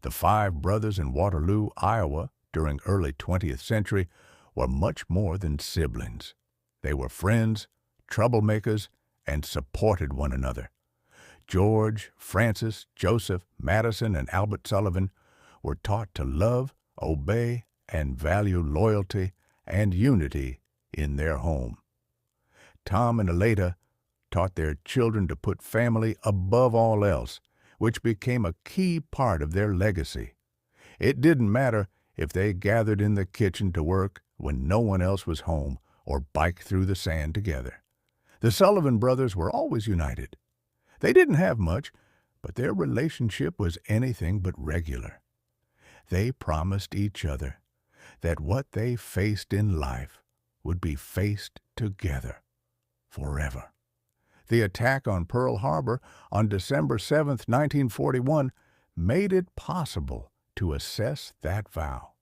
The five brothers in Waterloo, Iowa, during early 20th century, were much more than siblings. They were friends, troublemakers, and supported one another. George, Francis, Joseph, Madison, and Albert Sullivan were taught to love, obey, and value loyalty and unity in their home. Tom and Aleta taught their children to put family above all else, which became a key part of their legacy. It didn't matter if they gathered in the kitchen to work when no one else was home or biked through the sand together. The Sullivan brothers were always united. They didn't have much, but their relationship was anything but regular. They promised each other that what they faced in life would be faced together forever. The attack on Pearl Harbor on December 7, 1941, made it possible to assess that vow.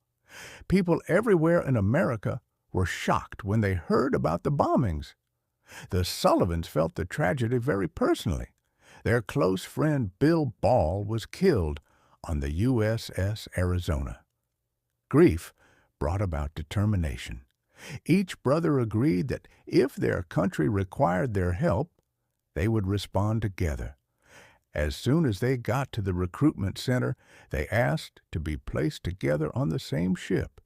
People everywhere in America were shocked when they heard about the bombings. The Sullivans felt the tragedy very personally. Their close friend Bill Ball was killed on the USS Arizona. Grief brought about determination. Each brother agreed that if their country required their help, they would respond together. As soon as they got to the recruitment center, they asked to be placed together on the same ship.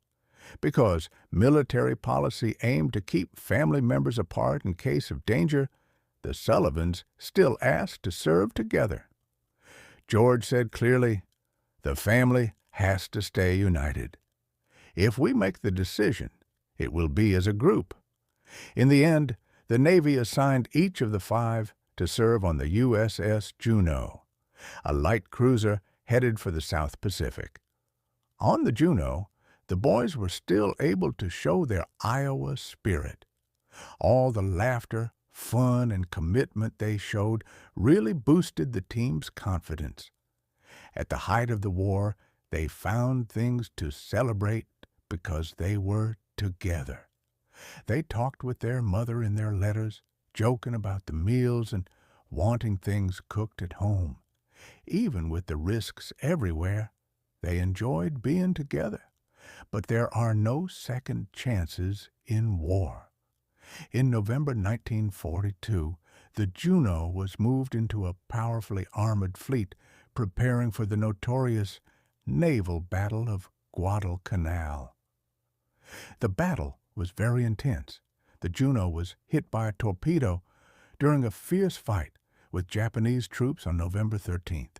Because military policy aimed to keep family members apart in case of danger, the Sullivans still asked to serve together. George said clearly, "The family has to stay united. If we make the decision, it will be as a group." In the end, the Navy assigned each of the five to serve on the USS Juneau, a light cruiser headed for the South Pacific. On the Juneau, the boys were still able to show their Iowa spirit. All the laughter, fun, and commitment they showed really boosted the team's confidence. At the height of the war, they found things to celebrate because they were together. They talked with their mother in their letters, joking about the meals and wanting things cooked at home. Even with the risks everywhere, they enjoyed being together. But there are no second chances in war. In November 1942, the Juneau was moved into a powerfully armored fleet preparing for the notorious naval battle of Guadalcanal. The battle was very intense. The Juneau was hit by a torpedo during a fierce fight with Japanese troops on November 13th.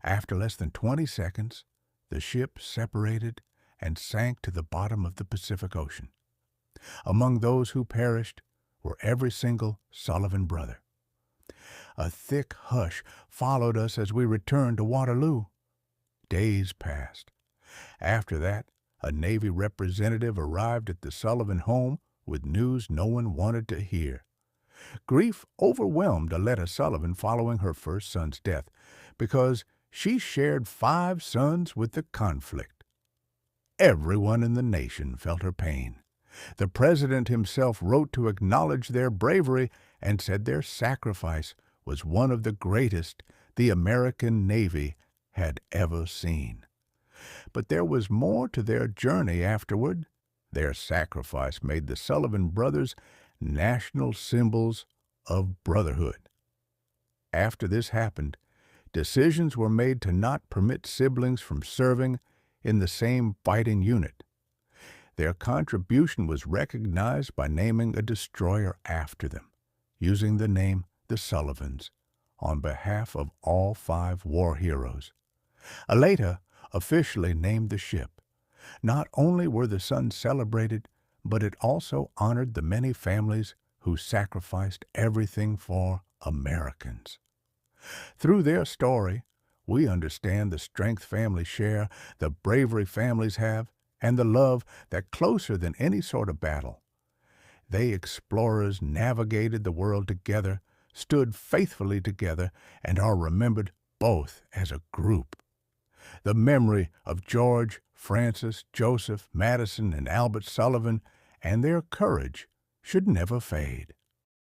After less than 20 seconds, the ship separated and sank to the bottom of the Pacific Ocean. Among those who perished were every single Sullivan brother. A thick hush followed us as we returned to Waterloo. Days passed. After that, a Navy representative arrived at the Sullivan home with news no one wanted to hear. Grief overwhelmed Aleta Sullivan following her first son's death because she shared 5 sons with the conflict. Everyone in the nation felt her pain. The president himself wrote to acknowledge their bravery and said their sacrifice was one of the greatest the American Navy had ever seen. But there was more to their journey afterward. Their sacrifice made the Sullivan brothers national symbols of brotherhood. After this happened, decisions were made to not permit siblings from serving in the same fighting unit. Their contribution was recognized by naming a destroyer after them, using the name the Sullivans on behalf of all 5 war heroes. Aleta officially named the ship. Not only were the sons celebrated, but it also honored the many families who sacrificed everything for Americans. Through their story, we understand the strength families share, the bravery families have, and the love that closer than any sort of battle. They explorers navigated the world together, stood faithfully together, and are remembered both as a group. The memory of George, Francis, Joseph, Madison, and Albert Sullivan and their courage should never fade.